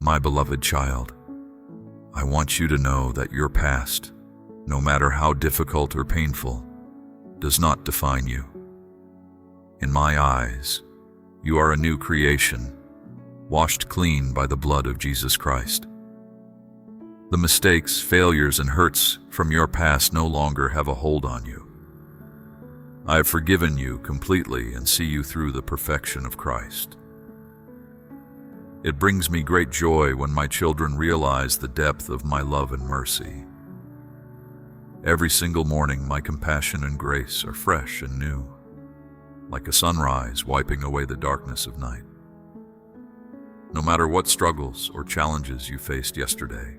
My beloved child, I want you to know that your past, no matter how difficult or painful, does not define you. In my eyes, you are a new creation, washed clean by the blood of Jesus Christ. The mistakes, failures, and hurts from your past no longer have a hold on you. I have forgiven you completely and see you through the perfection of Christ. It brings me great joy when my children realize the depth of my love and mercy. Every single morning, my compassion and grace are fresh and new, like a sunrise wiping away the darkness of night. No matter what struggles or challenges you faced yesterday,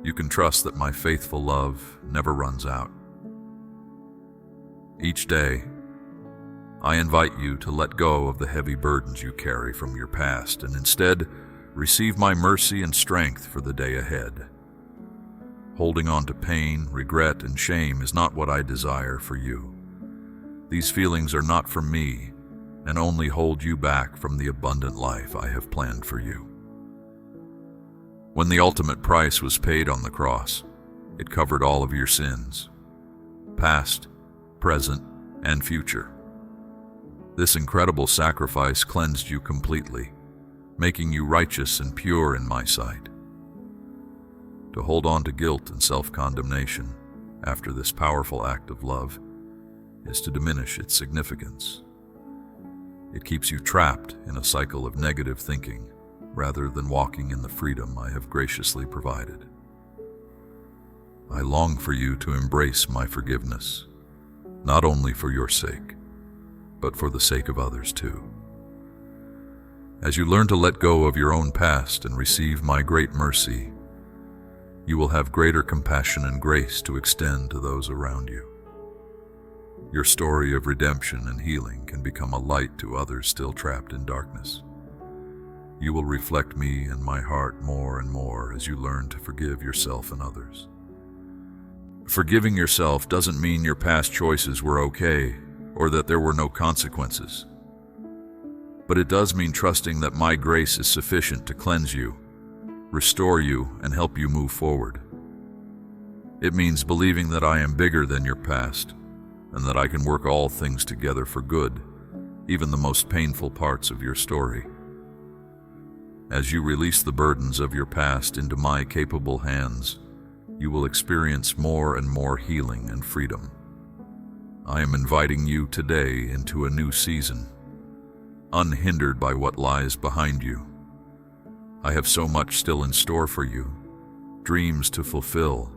you can trust that my faithful love never runs out. Each day, I invite you to let go of the heavy burdens you carry from your past and instead receive my mercy and strength for the day ahead. Holding on to pain, regret, and shame is not what I desire for you. These feelings are not from me and only hold you back from the abundant life I have planned for you. When the ultimate price was paid on the cross, it covered all of your sins, past, present, and future. This incredible sacrifice cleansed you completely, making you righteous and pure in my sight. To hold on to guilt and self-condemnation after this powerful act of love is to diminish its significance. It keeps you trapped in a cycle of negative thinking rather than walking in the freedom I have graciously provided. I long for you to embrace my forgiveness, not only for your sake, but for the sake of others too. As you learn to let go of your own past and receive my great mercy, you will have greater compassion and grace to extend to those around you. Your story of redemption and healing can become a light to others still trapped in darkness. You will reflect me and my heart more and more as you learn to forgive yourself and others. Forgiving yourself doesn't mean your past choices were okay or that there were no consequences. But it does mean trusting that my grace is sufficient to cleanse you, restore you, and help you move forward. It means believing that I am bigger than your past and that I can work all things together for good, even the most painful parts of your story. As you release the burdens of your past into my capable hands, you will experience more and more healing and freedom. I am inviting you today into a new season, unhindered by what lies behind you. I have so much still in store for you, dreams to fulfill,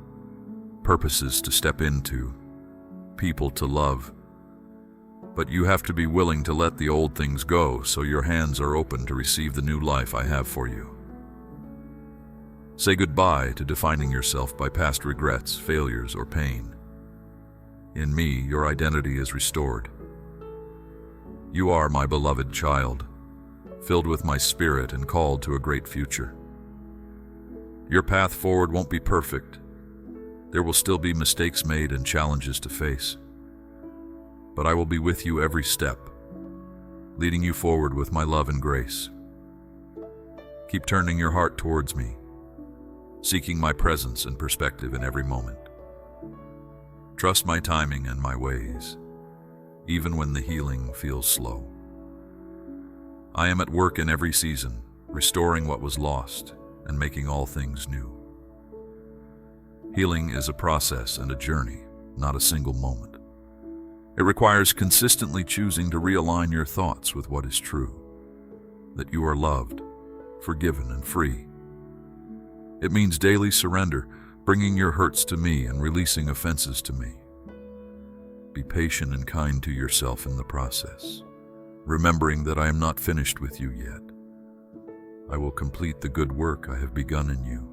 purposes to step into, people to love. But you have to be willing to let the old things go so your hands are open to receive the new life I have for you. Say goodbye to defining yourself by past regrets, failures, or pain. In me, your identity is restored. You are my beloved child, filled with my spirit and called to a great future. Your path forward won't be perfect. There will still be mistakes made and challenges to face. But I will be with you every step, leading you forward with my love and grace. Keep turning your heart towards me, seeking my presence and perspective in every moment. Trust my timing and my ways, even when the healing feels slow. I am at work in every season, restoring what was lost and making all things new. Healing is a process and a journey, not a single moment. It requires consistently choosing to realign your thoughts with what is true, that you are loved, forgiven, and free. It means daily surrender, bringing your hurts to me and releasing offenses to me. Be patient and kind to yourself in the process, remembering that I am not finished with you yet. I will complete the good work I have begun in you.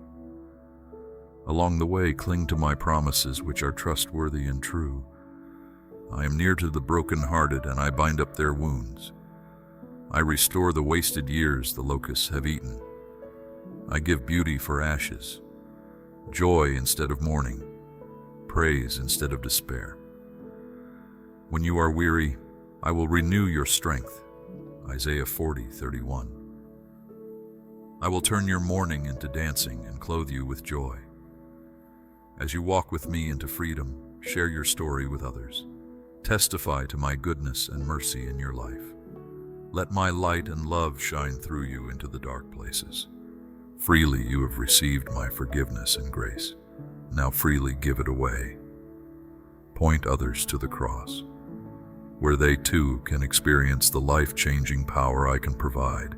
Along the way, cling to my promises, which are trustworthy and true. I am near to the brokenhearted, and I bind up their wounds. I restore the wasted years the locusts have eaten. I give beauty for ashes, joy instead of mourning, praise instead of despair. When you are weary, I will renew your strength. Isaiah 40:31. I will turn your mourning into dancing and clothe you with joy. As you walk with me into freedom, share your story with others. Testify to my goodness and mercy in your life. Let my light and love shine through you into the dark places. Freely you have received my forgiveness and grace. Now freely give it away. Point others to the cross, where they too can experience the life-changing power I can provide.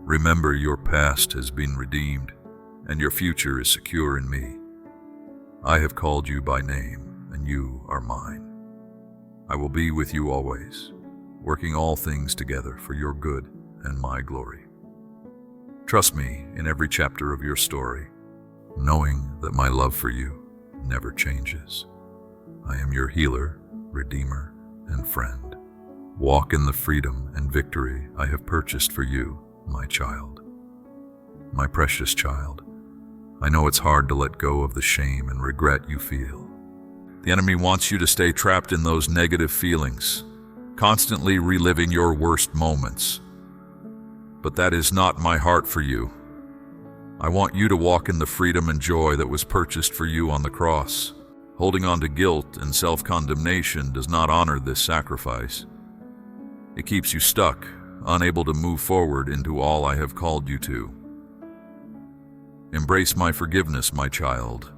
Remember, your past has been redeemed, and your future is secure in me. I have called you by name, and you are mine. I will be with you always, working all things together for your good and my glory. Trust me in every chapter of your story, knowing that my love for you never changes. I am your healer, redeemer, and friend. Walk in the freedom and victory I have purchased for you, my child. My precious child, I know it's hard to let go of the shame and regret you feel. The enemy wants you to stay trapped in those negative feelings, constantly reliving your worst moments. But that is not my heart for you. I want you to walk in the freedom and joy that was purchased for you on the cross. Holding on to guilt and self-condemnation does not honor this sacrifice. It keeps you stuck, unable to move forward into all I have called you to. Embrace my forgiveness, my child.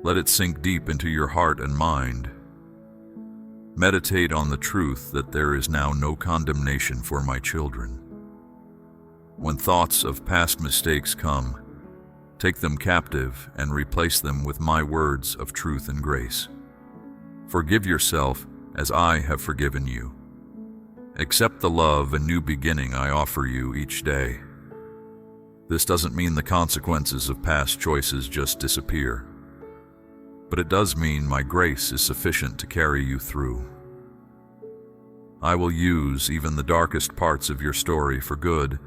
Let it sink deep into your heart and mind. Meditate on the truth that there is now no condemnation for my children. When thoughts of past mistakes come, take them captive and replace them with my words of truth and grace. Forgive yourself as I have forgiven you. Accept the love and new beginning I offer you each day. This doesn't mean the consequences of past choices just disappear, but it does mean my grace is sufficient to carry you through. I will use even the darkest parts of your story for good,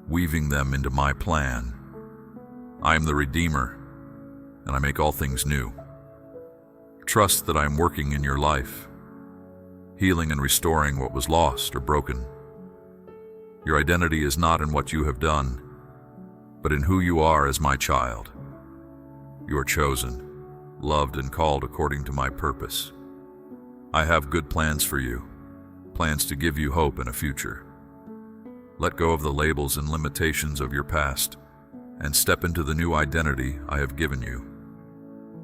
weaving them into my plan. I am the Redeemer, and I make all things new. Trust that I am working in your life, healing and restoring what was lost or broken. Your identity is not in what you have done, but in who you are as my child. You are chosen, loved, and called according to my purpose. I have good plans for you, plans to give you hope and a future. Let go of the labels and limitations of your past, and step into the new identity I have given you.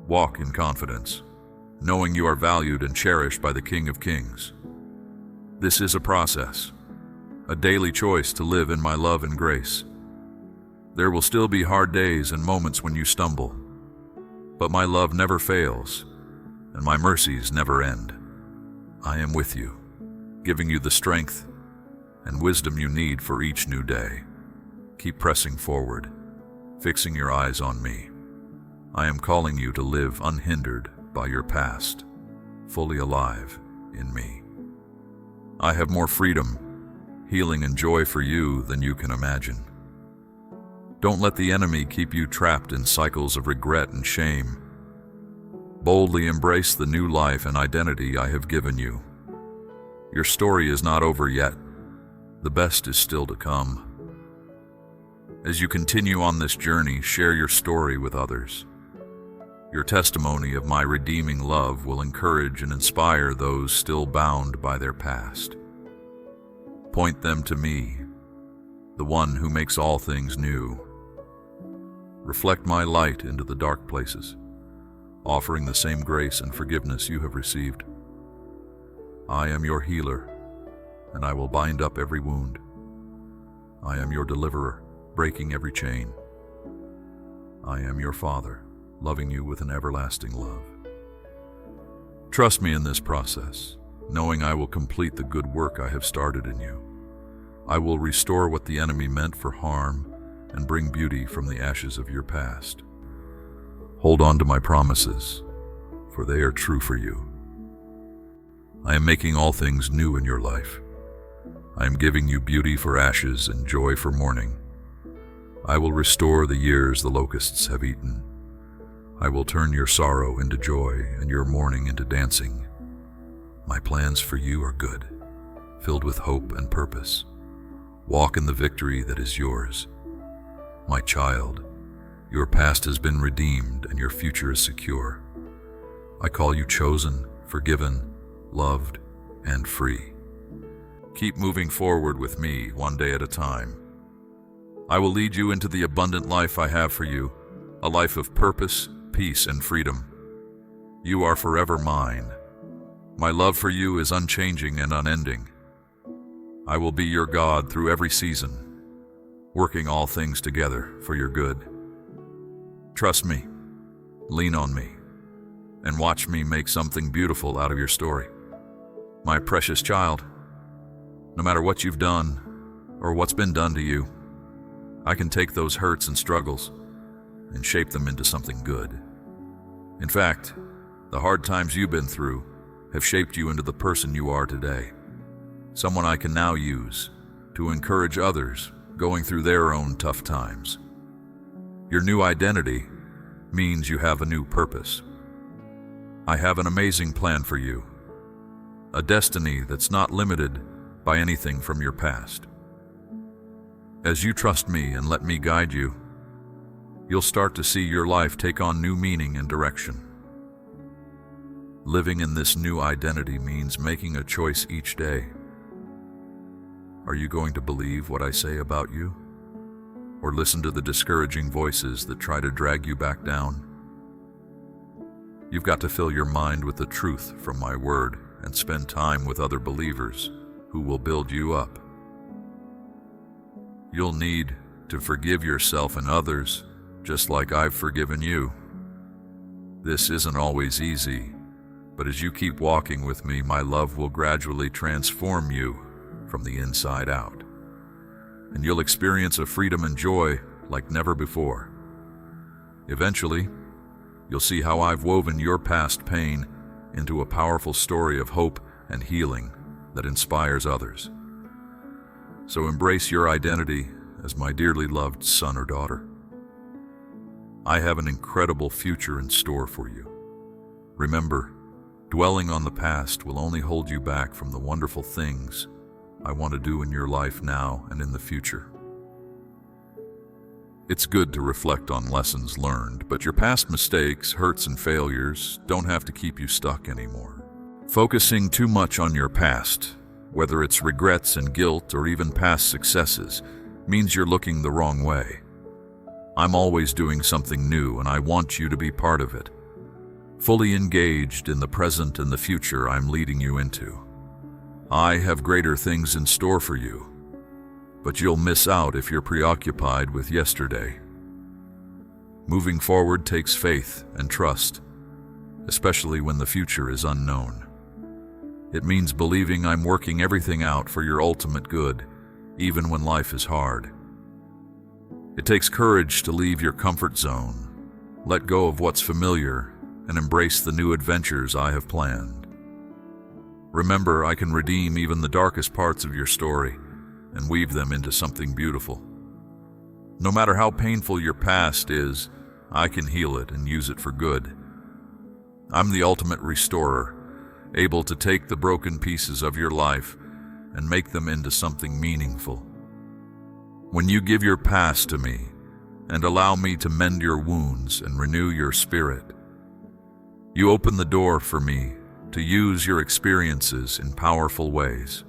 Walk in confidence, knowing you are valued and cherished by the King of Kings. This is a process, a daily choice to live in my love and grace. There will still be hard days and moments when you stumble, but my love never fails, and my mercies never end. I am with you, giving you the strength and wisdom you need for each new day. Keep pressing forward, fixing your eyes on me. I am calling you to live unhindered by your past, fully alive in me. I have more freedom, healing, and joy for you than you can imagine. Don't let the enemy keep you trapped in cycles of regret and shame. Boldly embrace the new life and identity I have given you. Your story is not over yet. The best is still to come. As you continue on this journey, share your story with others. Your testimony of my redeeming love will encourage and inspire those still bound by their past. Point them to me, the one who makes all things new. Reflect my light into the dark places, offering the same grace and forgiveness you have received. I am your healer, and I will bind up every wound. I am your deliverer, breaking every chain. I am your Father, loving you with an everlasting love. Trust me in this process, knowing I will complete the good work I have started in you. I will restore what the enemy meant for harm and bring beauty from the ashes of your past. Hold on to my promises, for they are true for you. I am making all things new in your life. I am giving you beauty for ashes and joy for mourning. I will restore the years the locusts have eaten. I will turn your sorrow into joy and your mourning into dancing. My plans for you are good, filled with hope and purpose. Walk in the victory that is yours. My child, your past has been redeemed and your future is secure. I call you chosen, forgiven, loved, and free. Keep moving forward with me one day at a time. I will lead you into the abundant life I have for you, a life of purpose, peace, and freedom. You are forever mine. My love for you is unchanging and unending. I will be your God through every season, working all things together for your good. Trust me, lean on me, and watch me make something beautiful out of your story. My precious child, no matter what you've done or what's been done to you, I can take those hurts and struggles and shape them into something good. In fact, the hard times you've been through have shaped you into the person you are today. Someone I can now use to encourage others going through their own tough times. Your new identity means you have a new purpose. I have an amazing plan for you, a destiny that's not limited by anything from your past. As you trust me and let me guide you, you'll start to see your life take on new meaning and direction. Living in this new identity means making a choice each day. Are you going to believe what I say about you? Or listen to the discouraging voices that try to drag you back down? You've got to fill your mind with the truth from my word and spend time with other believers who will build you up. You'll need to forgive yourself and others just like I've forgiven you. This isn't always easy, but as you keep walking with me, my love will gradually transform you from the inside out, and you'll experience a freedom and joy like never before. Eventually, you'll see how I've woven your past pain into a powerful story of hope and healing that inspires others. So embrace your identity as my dearly loved son or daughter. I have an incredible future in store for you. Remember, dwelling on the past will only hold you back from the wonderful things I want to do in your life now and in the future. It's good to reflect on lessons learned, but your past mistakes, hurts, and failures don't have to keep you stuck anymore. Focusing too much on your past, whether it's regrets and guilt or even past successes, means you're looking the wrong way. I'm always doing something new, and I want you to be part of it, fully engaged in the present and the future I'm leading you into. I have greater things in store for you, but you'll miss out if you're preoccupied with yesterday. Moving forward takes faith and trust, especially when the future is unknown. It means believing I'm working everything out for your ultimate good, even when life is hard. It takes courage to leave your comfort zone, let go of what's familiar, and embrace the new adventures I have planned. Remember, I can redeem even the darkest parts of your story and weave them into something beautiful. No matter how painful your past is, I can heal it and use it for good. I'm the ultimate restorer, able to take the broken pieces of your life and make them into something meaningful. When you give your past to me and allow me to mend your wounds and renew your spirit, you open the door for me to use your experiences in powerful ways.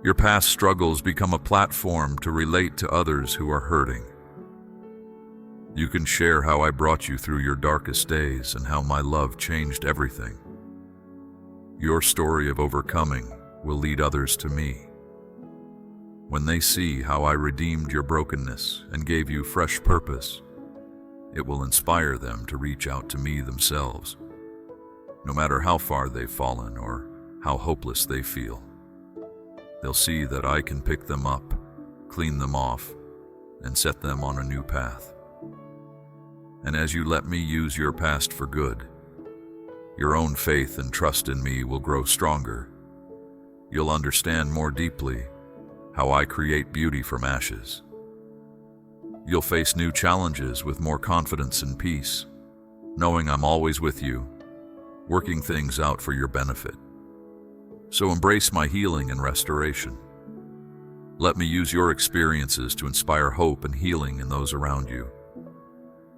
Your past struggles become a platform to relate to others who are hurting. You can share how I brought you through your darkest days and how my love changed everything. Your story of overcoming will lead others to me. When they see how I redeemed your brokenness and gave you fresh purpose, it will inspire them to reach out to me themselves, no matter how far they've fallen or how hopeless they feel. They'll see that I can pick them up, clean them off, and set them on a new path. And as you let me use your past for good, your own faith and trust in me will grow stronger. You'll understand more deeply how I create beauty from ashes. You'll face new challenges with more confidence and peace, knowing I'm always with you, working things out for your benefit. So embrace my healing and restoration. Let me use your experiences to inspire hope and healing in those around you.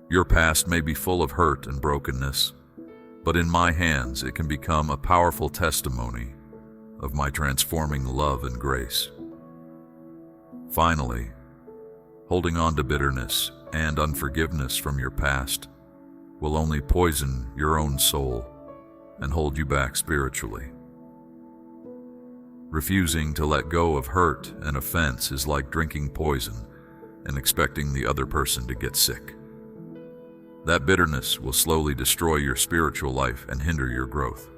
Your past may be full of hurt and brokenness, but in my hands it can become a powerful testimony of my transforming love and grace. Finally, holding on to bitterness and unforgiveness from your past will only poison your own soul and hold you back spiritually. Refusing to let go of hurt and offense is like drinking poison and expecting the other person to get sick. That bitterness will slowly destroy your spiritual life and hinder your growth.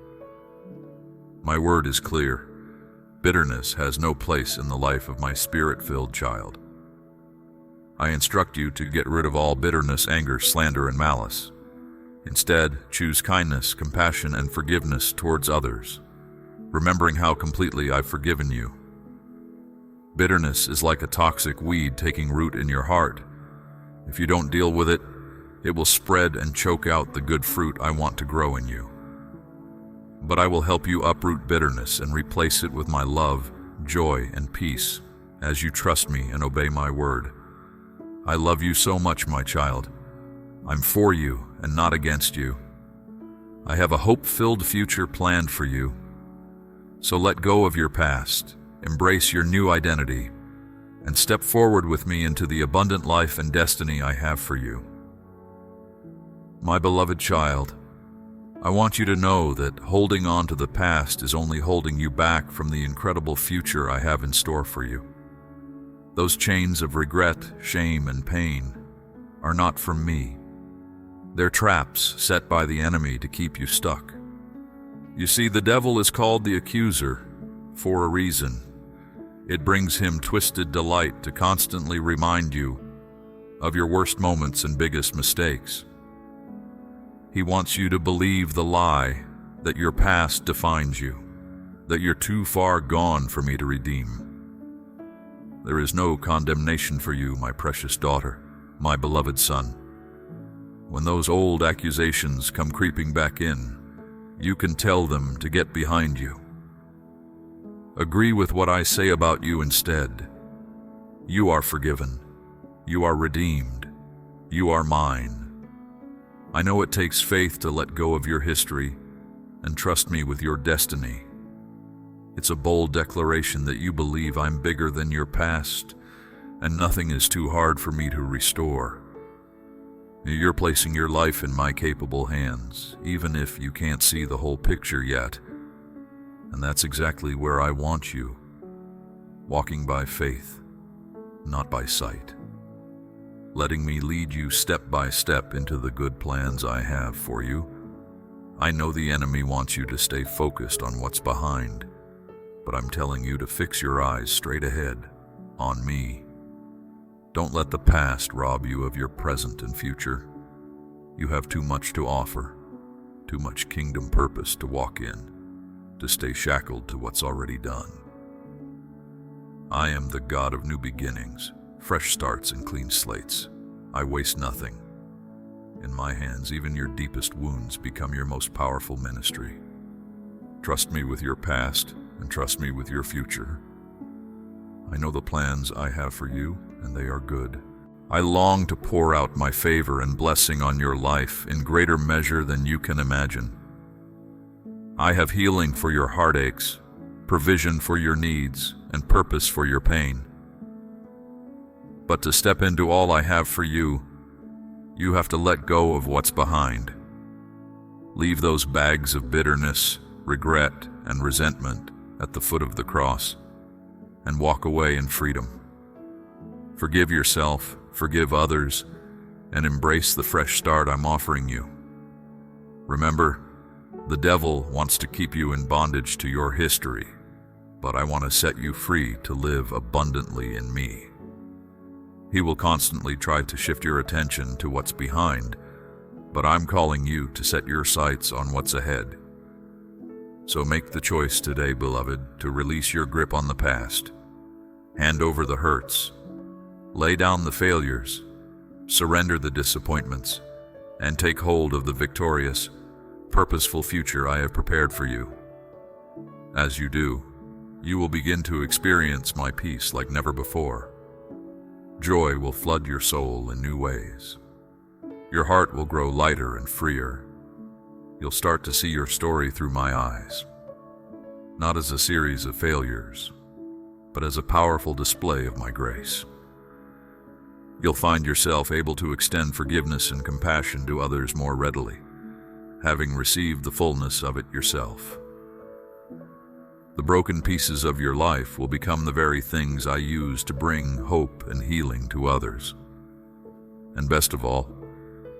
My word is clear. Bitterness has no place in the life of my spirit-filled child. I instruct you to get rid of all bitterness, anger, slander, and malice. Instead, choose kindness, compassion, and forgiveness towards others, remembering how completely I've forgiven you. Bitterness is like a toxic weed taking root in your heart. If you don't deal with it, it will spread and choke out the good fruit I want to grow in you. But I will help you uproot bitterness and replace it with my love, joy, and peace as you trust me and obey my word. I love you so much, my child. I'm for you and not against you. I have a hope-filled future planned for you. So let go of your past, embrace your new identity, and step forward with me into the abundant life and destiny I have for you. My beloved child, I want you to know that holding on to the past is only holding you back from the incredible future I have in store for you. Those chains of regret, shame, and pain are not from me. They're traps set by the enemy to keep you stuck. You see, the devil is called the accuser for a reason. It brings him twisted delight to constantly remind you of your worst moments and biggest mistakes. He wants you to believe the lie that your past defines you, that you're too far gone for me to redeem. There is no condemnation for you, my precious daughter, my beloved son. When those old accusations come creeping back in, you can tell them to get behind you. Agree with what I say about you instead. You are forgiven. You are redeemed. You are mine. I know it takes faith to let go of your history and trust me with your destiny. It's a bold declaration that you believe I'm bigger than your past and nothing is too hard for me to restore. You're placing your life in my capable hands, even if you can't see the whole picture yet. And that's exactly where I want you, walking by faith, not by sight. Letting me lead you step by step into the good plans I have for you. I know the enemy wants you to stay focused on what's behind, but I'm telling you to fix your eyes straight ahead, on me. Don't let the past rob you of your present and future. You have too much to offer, too much kingdom purpose to walk in, to stay shackled to what's already done. I am the God of new beginnings, fresh starts and clean slates. I waste nothing. In my hands, even your deepest wounds become your most powerful ministry. Trust me with your past and trust me with your future. I know the plans I have for you, and they are good. I long to pour out my favor and blessing on your life in greater measure than you can imagine. I have healing for your heartaches, provision for your needs, and purpose for your pain. But to step into all I have for you, you have to let go of what's behind. Leave those bags of bitterness, regret, and resentment at the foot of the cross, and walk away in freedom. Forgive yourself, forgive others, and embrace the fresh start I'm offering you. Remember, the devil wants to keep you in bondage to your history, but I want to set you free to live abundantly in me. He will constantly try to shift your attention to what's behind, but I'm calling you to set your sights on what's ahead. So make the choice today, beloved, to release your grip on the past. Hand over the hurts. Lay down the failures. Surrender the disappointments. And take hold of the victorious, purposeful future I have prepared for you. As you do, You will begin to experience my peace like never before. Joy will flood your soul in new ways. Your heart will grow lighter and freer. You'll start to see your story through my eyes, not as a series of failures, but as a powerful display of my grace. You'll find yourself able to extend forgiveness and compassion to others more readily, having received the fullness of it yourself. The broken pieces of your life will become the very things I use to bring hope and healing to others. And best of all,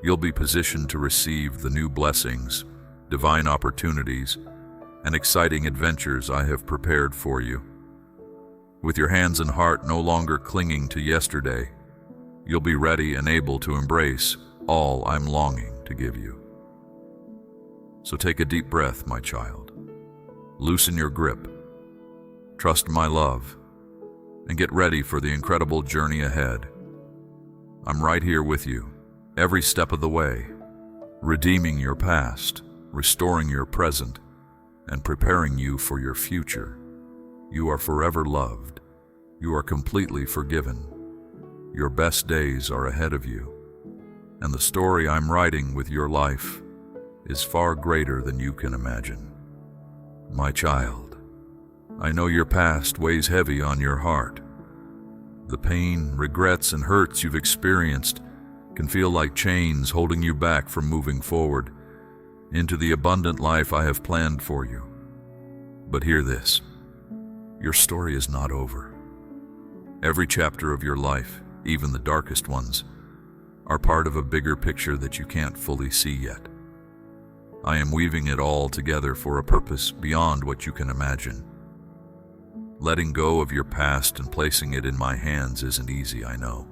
you'll be positioned to receive the new blessings, divine opportunities, and exciting adventures I have prepared for you. With your hands and heart no longer clinging to yesterday, you'll be ready and able to embrace all I'm longing to give you. So take a deep breath, my child. Loosen your grip, trust my love, and get ready for the incredible journey ahead. I'm right here with you, every step of the way, redeeming your past, restoring your present, and preparing you for your future. You are forever loved. You are completely forgiven. Your best days are ahead of you, and the story I'm writing with your life is far greater than you can imagine. My child, I know your past weighs heavy on your heart. The pain, regrets, and hurts you've experienced can feel like chains holding you back from moving forward into the abundant life I have planned for you. But hear this, your story is not over. Every chapter of your life, even the darkest ones, are part of a bigger picture that you can't fully see yet. I am weaving it all together for a purpose beyond what you can imagine. Letting go of your past and placing it in my hands isn't easy, I know.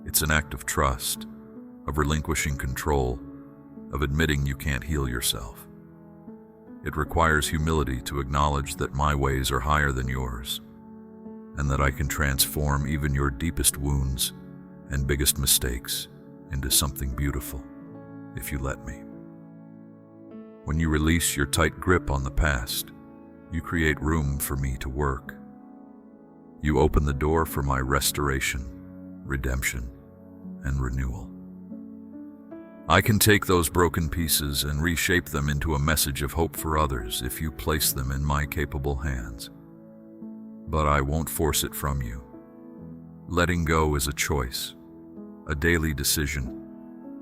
It's an act of trust, of relinquishing control, of admitting you can't heal yourself. It requires humility to acknowledge that my ways are higher than yours, and that I can transform even your deepest wounds and biggest mistakes into something beautiful, if you let me. When you release your tight grip on the past, you create room for me to work. You open the door for my restoration, redemption, and renewal. I can take those broken pieces and reshape them into a message of hope for others if you place them in my capable hands. But I won't force it from you. Letting go is a choice, a daily decision,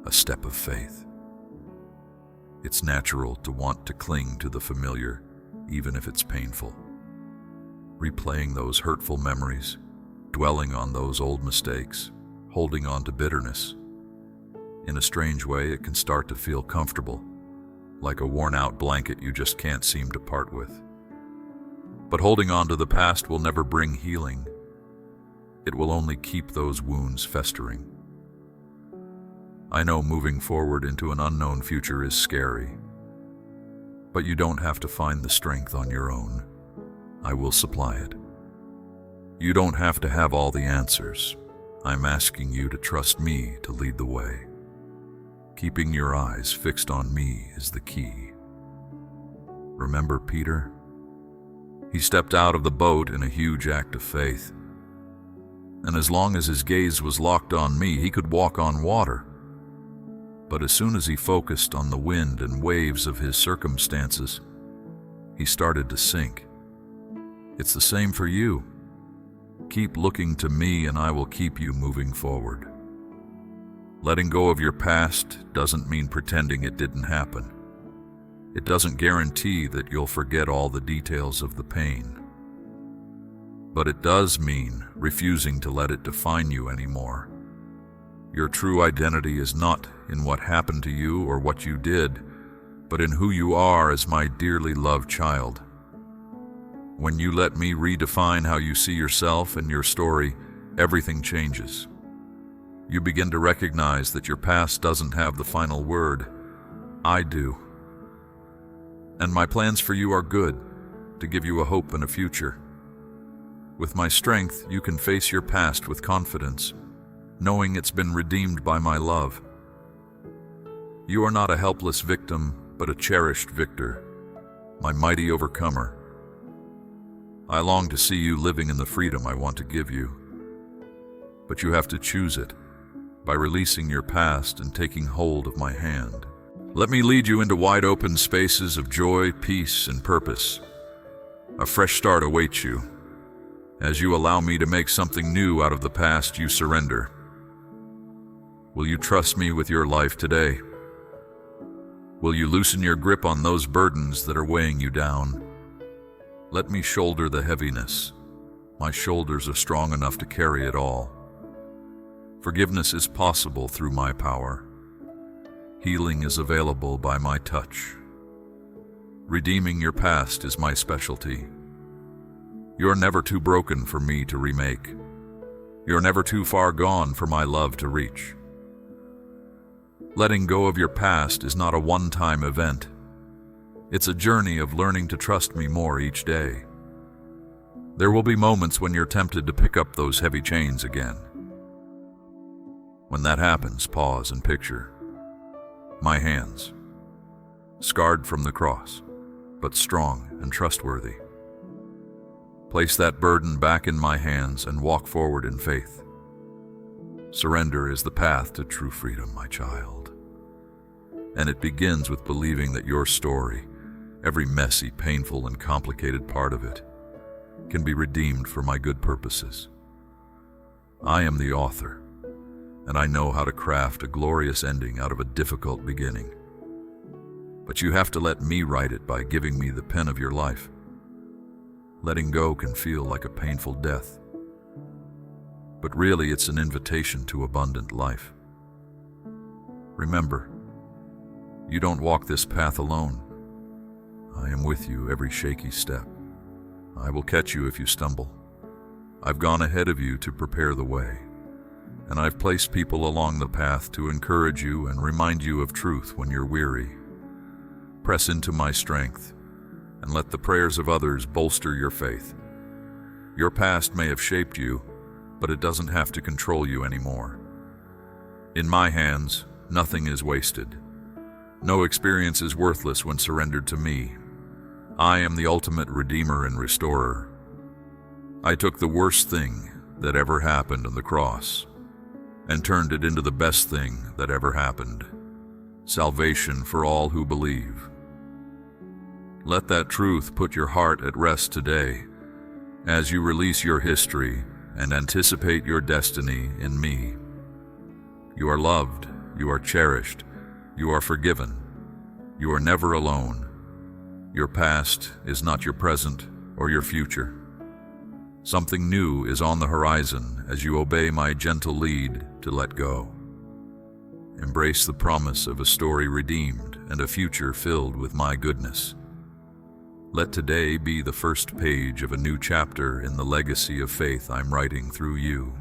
a step of faith. It's natural to want to cling to the familiar, even if it's painful. Replaying those hurtful memories, dwelling on those old mistakes, holding on to bitterness. In a strange way, it can start to feel comfortable, like a worn-out blanket you just can't seem to part with. But holding on to the past will never bring healing. It will only keep those wounds festering. I know moving forward into an unknown future is scary, but you don't have to find the strength on your own. I will supply it. You don't have to have all the answers. I'm asking you to trust me to lead the way. Keeping your eyes fixed on me is the key. Remember Peter? He stepped out of the boat in a huge act of faith. And as long as his gaze was locked on me, he could walk on water. But as soon as he focused on the wind and waves of his circumstances, he started to sink. It's the same for you. Keep looking to me and I will keep you moving forward. Letting go of your past doesn't mean pretending it didn't happen. It doesn't guarantee that you'll forget all the details of the pain. But it does mean refusing to let it define you anymore. Your true identity is not in what happened to you or what you did, but in who you are as my dearly loved child. When you let me redefine how you see yourself and your story, everything changes. You begin to recognize that your past doesn't have the final word. I do. And my plans for you are good, to give you a hope and a future. With my strength, you can face your past with confidence, knowing it's been redeemed by my love. You are not a helpless victim, but a cherished victor, my mighty overcomer. I long to see you living in the freedom I want to give you. But you have to choose it by releasing your past and taking hold of my hand. Let me lead you into wide open spaces of joy, peace, and purpose. A fresh start awaits you as you allow me to make something new out of the past you surrender. Will you trust me with your life today? Will you loosen your grip on those burdens that are weighing you down? Let me shoulder the heaviness. My shoulders are strong enough to carry it all. Forgiveness is possible through my power. Healing is available by my touch. Redeeming your past is my specialty. You're never too broken for me to remake. You're never too far gone for my love to reach. Letting go of your past is not a one-time event. It's a journey of learning to trust me more each day. There will be moments when you're tempted to pick up those heavy chains again. When that happens, pause and picture my hands, scarred from the cross, but strong and trustworthy. Place that burden back in my hands and walk forward in faith. Surrender is the path to true freedom, my child. And it begins with believing that your story, every messy, painful, and complicated part of it, can be redeemed for my good purposes. I am the author, and I know how to craft a glorious ending out of a difficult beginning. But you have to let me write it by giving me the pen of your life. Letting go can feel like a painful death, but really it's an invitation to abundant life. Remember, you don't walk this path alone. I am with you every shaky step. I will catch you if you stumble. I've gone ahead of you to prepare the way, and I've placed people along the path to encourage you and remind you of truth when you're weary. Press into my strength, and let the prayers of others bolster your faith. Your past may have shaped you, but it doesn't have to control you anymore. In my hands, nothing is wasted. No experience is worthless when surrendered to me. I am the ultimate redeemer and restorer. I took the worst thing that ever happened on the cross and turned it into the best thing that ever happened. Salvation for all who believe. Let that truth put your heart at rest today as you release your history and anticipate your destiny in me. You are loved, you are cherished, you are forgiven, you are never alone. Your past is not your present or your future. Something new is on the horizon as you obey my gentle lead to let go. Embrace the promise of a story redeemed and a future filled with my goodness. Let today be the first page of a new chapter in the legacy of faith I'm writing through you.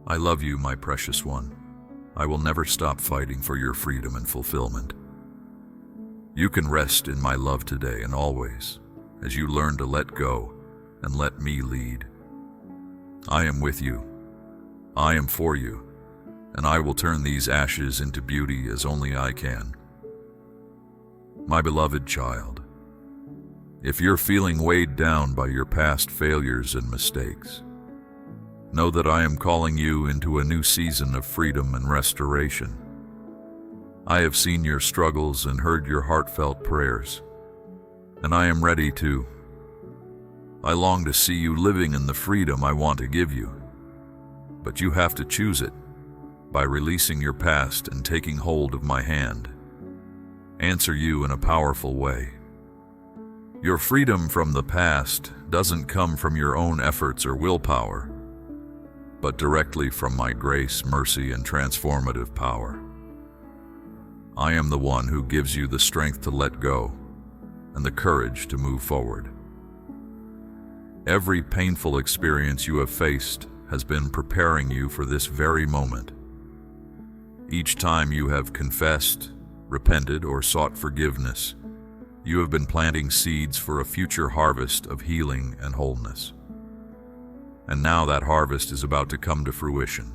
I love you, my precious one. I will never stop fighting for your freedom and fulfillment. You can rest in my love today and always, as you learn to let go and let me lead. I am with you. I am for you, and I will turn these ashes into beauty as only I can. My beloved child, if you're feeling weighed down by your past failures and mistakes, know that I am calling you into a new season of freedom and restoration. I have seen your struggles and heard your heartfelt prayers, and I am ready to. I long to see you living in the freedom I want to give you, but you have to choose it by releasing your past and taking hold of my hand. Answer you in a powerful way. Your freedom from the past doesn't come from your own efforts or willpower, but directly from my grace, mercy, and transformative power. I am the one who gives you the strength to let go and the courage to move forward. Every painful experience you have faced has been preparing you for this very moment. Each time you have confessed, repented, or sought forgiveness, you have been planting seeds for a future harvest of healing and wholeness. And now that harvest is about to come to fruition.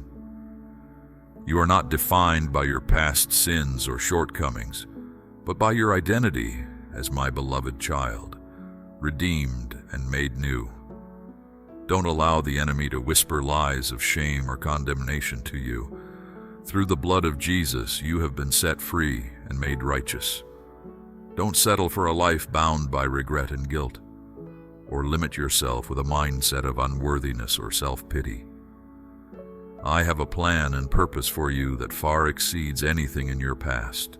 You are not defined by your past sins or shortcomings, but by your identity as my beloved child, redeemed and made new. Don't allow the enemy to whisper lies of shame or condemnation to you. Through the blood of Jesus, you have been set free and made righteous. Don't settle for a life bound by regret and guilt, or limit yourself with a mindset of unworthiness or self-pity. I have a plan and purpose for you that far exceeds anything in your past.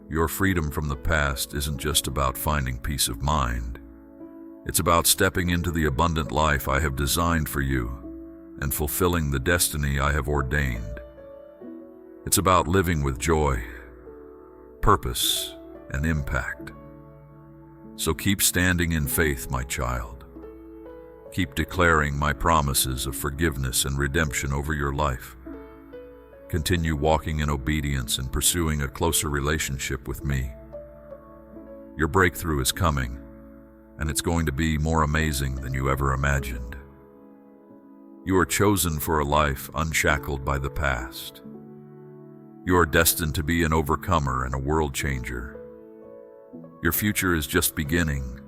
Your freedom from the past isn't just about finding peace of mind. It's about stepping into the abundant life I have designed for you and fulfilling the destiny I have ordained. It's about living with joy, purpose, and impact. So keep standing in faith, my child. Keep declaring my promises of forgiveness and redemption over your life. Continue walking in obedience and pursuing a closer relationship with me. Your breakthrough is coming, and it's going to be more amazing than you ever imagined. You are chosen for a life unshackled by the past. You are destined to be an overcomer and a world changer. Your future is just beginning,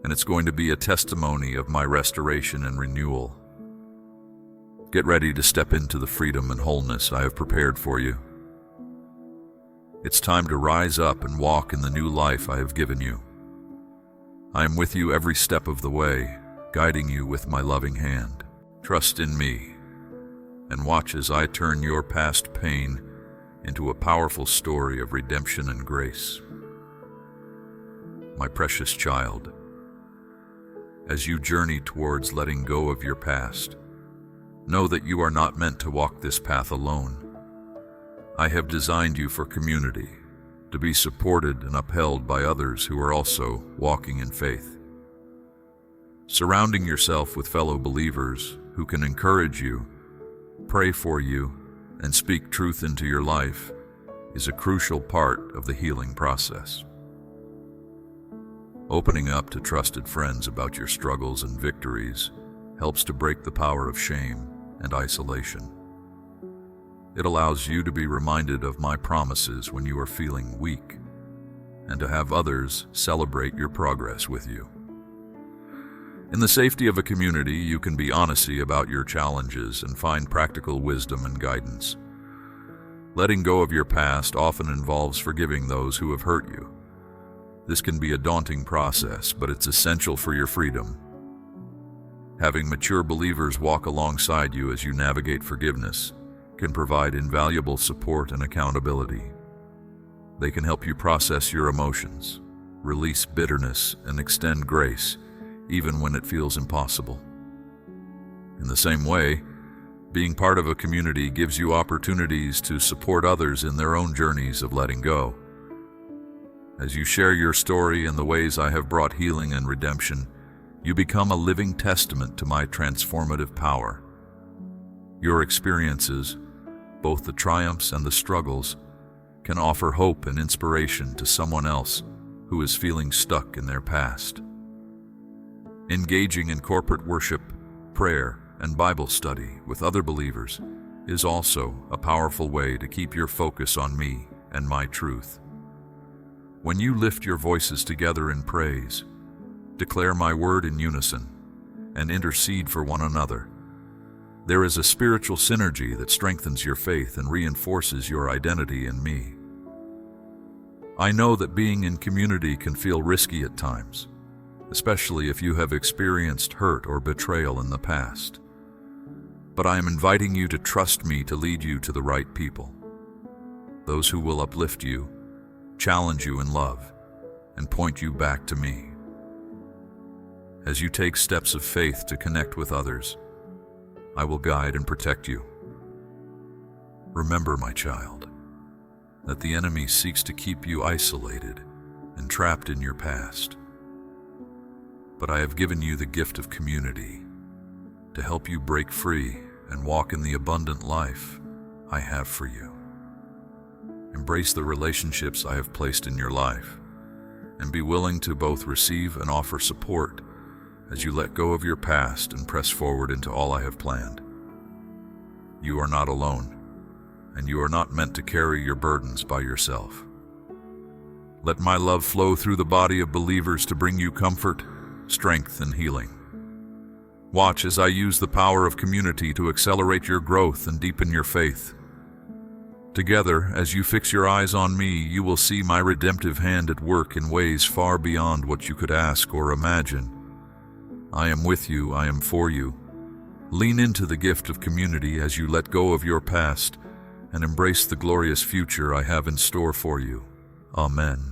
and it's going to be a testimony of my restoration and renewal. Get ready to step into the freedom and wholeness I have prepared for you. It's time to rise up and walk in the new life I have given you. I am with you every step of the way, guiding you with my loving hand. Trust in me, and watch as I turn your past pain into a powerful story of redemption and grace. My precious child, as you journey towards letting go of your past, know that you are not meant to walk this path alone. I have designed you for community, to be supported and upheld by others who are also walking in faith. Surrounding yourself with fellow believers who can encourage you, pray for you, and speak truth into your life is a crucial part of the healing process. Opening up to trusted friends about your struggles and victories helps to break the power of shame and isolation. It allows you to be reminded of my promises when you are feeling weak, and to have others celebrate your progress with you. In the safety of a community, you can be honest about your challenges and find practical wisdom and guidance. Letting go of your past often involves forgiving those who have hurt you. This can be a daunting process, but it's essential for your freedom. Having mature believers walk alongside you as you navigate forgiveness can provide invaluable support and accountability. They can help you process your emotions, release bitterness, and extend grace, even when it feels impossible. In the same way, being part of a community gives you opportunities to support others in their own journeys of letting go. As you share your story and the ways I have brought healing and redemption, you become a living testament to my transformative power. Your experiences, both the triumphs and the struggles, can offer hope and inspiration to someone else who is feeling stuck in their past. Engaging in corporate worship, prayer, and Bible study with other believers is also a powerful way to keep your focus on me and my truth. When you lift your voices together in praise, declare my word in unison, and intercede for one another, there is a spiritual synergy that strengthens your faith and reinforces your identity in me. I know that being in community can feel risky at times, especially if you have experienced hurt or betrayal in the past. But I am inviting you to trust me to lead you to the right people, those who will uplift you, challenge you in love, and point you back to me. As you take steps of faith to connect with others, I will guide and protect you. Remember, my child, that the enemy seeks to keep you isolated and trapped in your past. But I have given you the gift of community to help you break free and walk in the abundant life I have for you. Embrace the relationships I have placed in your life, and be willing to both receive and offer support as you let go of your past and press forward into all I have planned. You are not alone, and you are not meant to carry your burdens by yourself. Let my love flow through the body of believers to bring you comfort, strength, and healing. Watch as I use the power of community to accelerate your growth and deepen your faith. Together, as you fix your eyes on me, you will see my redemptive hand at work in ways far beyond what you could ask or imagine. I am with you, I am for you. Lean into the gift of community as you let go of your past and embrace the glorious future I have in store for you. Amen.